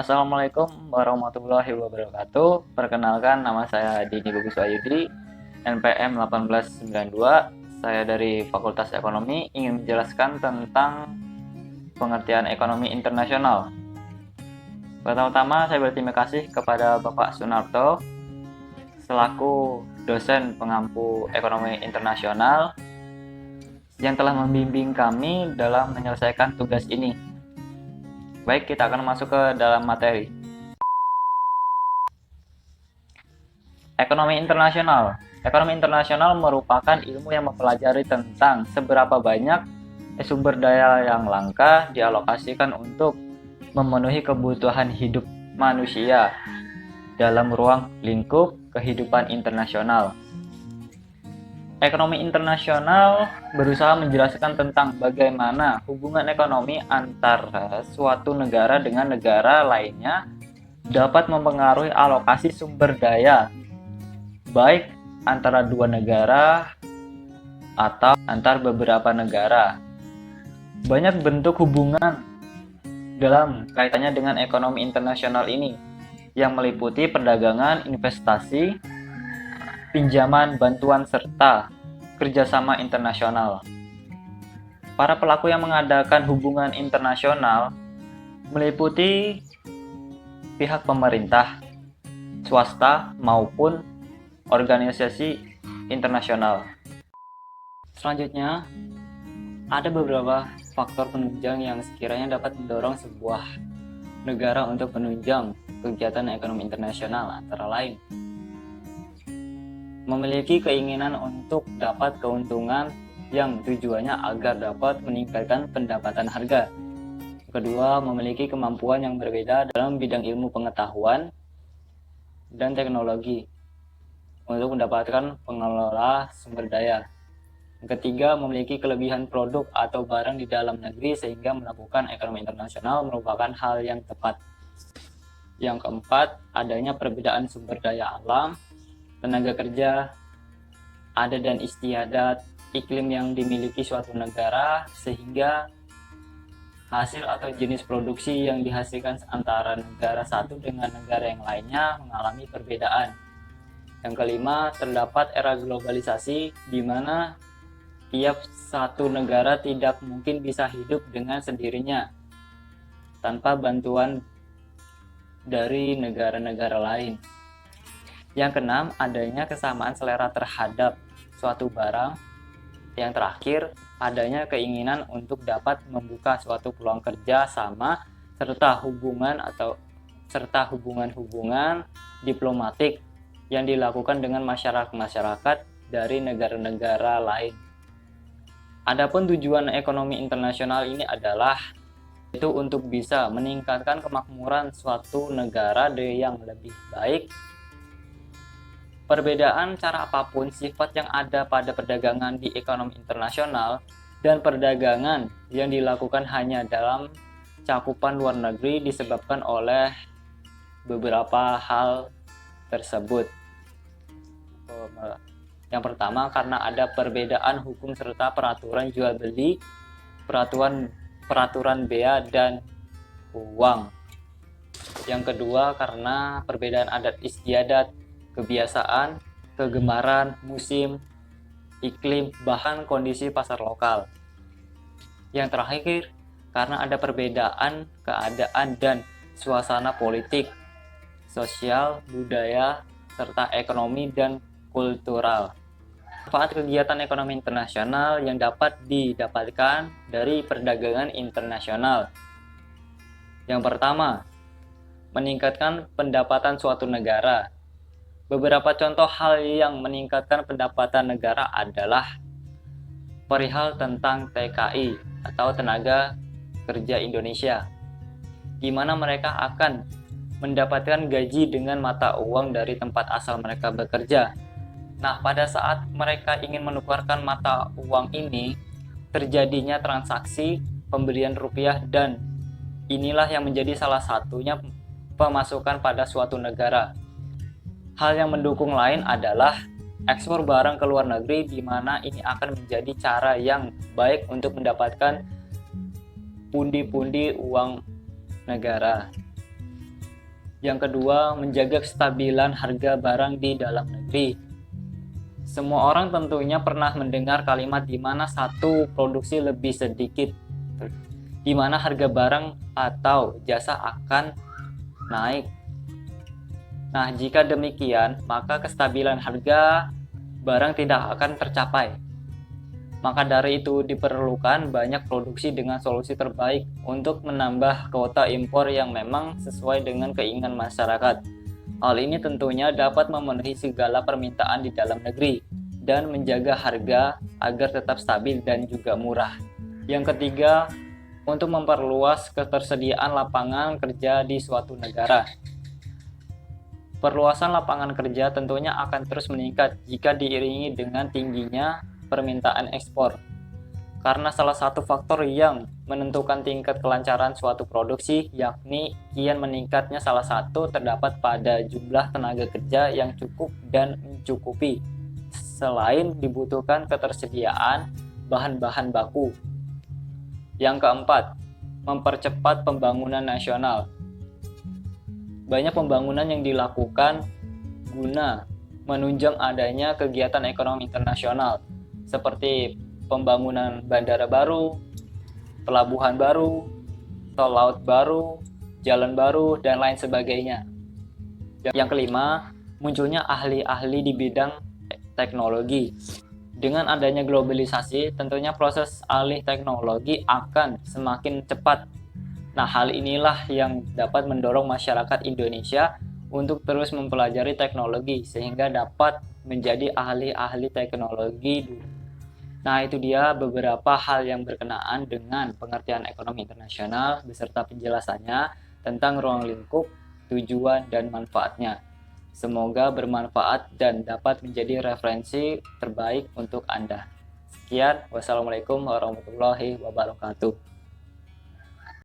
Assalamualaikum warahmatullahi wabarakatuh. Perkenalkan, nama saya Dini Bagus Wahyudi, NPM 1892. Saya dari Fakultas Ekonomi ingin menjelaskan tentang pengertian ekonomi internasional. Pertama-tama saya berterima kasih kepada Bapak Sunarto selaku dosen pengampu ekonomi internasional yang telah membimbing kami dalam menyelesaikan tugas ini. Baik, kita akan masuk ke dalam materi. Ekonomi internasional. Ekonomi internasional merupakan ilmu yang mempelajari tentang seberapa banyak sumber daya yang langka dialokasikan untuk memenuhi kebutuhan hidup manusia dalam ruang lingkup kehidupan internasional. Ekonomi internasional berusaha menjelaskan tentang bagaimana hubungan ekonomi antara suatu negara dengan negara lainnya dapat mempengaruhi alokasi sumber daya, baik antara dua negara atau antar beberapa negara. Banyak bentuk hubungan dalam kaitannya dengan ekonomi internasional ini, yang meliputi perdagangan, investasi, pinjaman, bantuan, serta kerjasama internasional. Para pelaku yang mengadakan hubungan internasional meliputi pihak pemerintah, swasta, maupun organisasi internasional. Selanjutnya, ada beberapa faktor penunjang yang sekiranya dapat mendorong sebuah negara untuk menunjang kegiatan ekonomi internasional, antara lain memiliki keinginan untuk dapat keuntungan yang tujuannya agar dapat meningkatkan pendapatan harga. Kedua, memiliki kemampuan yang berbeda dalam bidang ilmu pengetahuan dan teknologi untuk mendapatkan pengelola sumber daya. Ketiga, memiliki kelebihan produk atau barang di dalam negeri sehingga melakukan ekonomi internasional merupakan hal yang tepat. Yang keempat, adanya perbedaan sumber daya alam, tenaga kerja, adat dan istiadat, iklim yang dimiliki suatu negara, sehingga hasil atau jenis produksi yang dihasilkan antara negara satu dengan negara yang lainnya mengalami perbedaan. Yang kelima, terdapat era globalisasi di mana tiap satu negara tidak mungkin bisa hidup dengan sendirinya tanpa bantuan dari negara-negara lain. Yang keenam, adanya kesamaan selera terhadap suatu barang. Yang terakhir, adanya keinginan untuk dapat membuka suatu peluang kerja sama serta hubungan-hubungan diplomatik yang dilakukan dengan masyarakat dari negara-negara lain. Adapun tujuan ekonomi internasional ini adalah itu untuk bisa meningkatkan kemakmuran suatu negara yang lebih baik. Perbedaan cara apapun sifat yang ada pada perdagangan di ekonomi internasional dan perdagangan yang dilakukan hanya dalam cakupan luar negeri disebabkan oleh beberapa hal tersebut. Yang pertama, karena ada perbedaan hukum serta peraturan jual beli, peraturan bea dan uang. Yang kedua, karena perbedaan adat istiadat, kebiasaan, kegemaran, musim, iklim, bahkan kondisi pasar lokal. Yang terakhir, karena ada perbedaan keadaan dan suasana politik, sosial, budaya, serta ekonomi dan kultural. Manfaat kegiatan ekonomi internasional yang dapat didapatkan dari perdagangan internasional. Yang pertama, meningkatkan pendapatan suatu negara. Beberapa contoh hal yang meningkatkan pendapatan negara adalah perihal tentang TKI atau Tenaga Kerja Indonesia, di mana mereka akan mendapatkan gaji dengan mata uang dari tempat asal mereka bekerja. Nah, pada saat mereka ingin menukarkan mata uang ini, terjadinya transaksi pemberian rupiah dan inilah yang menjadi salah satunya pemasukan pada suatu negara. Hal yang mendukung lain adalah ekspor barang ke luar negeri, di mana ini akan menjadi cara yang baik untuk mendapatkan pundi-pundi uang negara. Yang kedua, menjaga kestabilan harga barang di dalam negeri. Semua orang tentunya pernah mendengar kalimat di mana satu produksi lebih sedikit, di mana harga barang atau jasa akan naik. Nah, jika demikian, maka kestabilan harga barang tidak akan tercapai. Maka dari itu diperlukan banyak produksi dengan solusi terbaik untuk menambah kuota impor yang memang sesuai dengan keinginan masyarakat. Hal ini tentunya dapat memenuhi segala permintaan di dalam negeri dan menjaga harga agar tetap stabil dan juga murah. Yang ketiga, untuk memperluas ketersediaan lapangan kerja di suatu negara. Perluasan lapangan kerja tentunya akan terus meningkat jika diiringi dengan tingginya permintaan ekspor. Karena salah satu faktor yang menentukan tingkat kelancaran suatu produksi yakni kian meningkatnya salah satu terdapat pada jumlah tenaga kerja yang cukup dan mencukupi. Selain dibutuhkan ketersediaan bahan-bahan baku. Yang keempat, mempercepat pembangunan nasional. Banyak pembangunan yang dilakukan guna menunjang adanya kegiatan ekonomi internasional seperti pembangunan bandara baru, pelabuhan baru, tol laut baru, jalan baru, dan lain sebagainya. Yang kelima, munculnya ahli-ahli di bidang teknologi. Dengan adanya globalisasi, tentunya proses alih teknologi akan semakin cepat. Nah, hal inilah yang dapat mendorong masyarakat Indonesia untuk terus mempelajari teknologi sehingga dapat menjadi ahli-ahli teknologi. Nah, itu dia beberapa hal yang berkenaan dengan pengertian ekonomi internasional beserta penjelasannya tentang ruang lingkup, tujuan, dan manfaatnya. Semoga bermanfaat dan dapat menjadi referensi terbaik untuk Anda. Sekian, wassalamualaikum warahmatullahi wabarakatuh.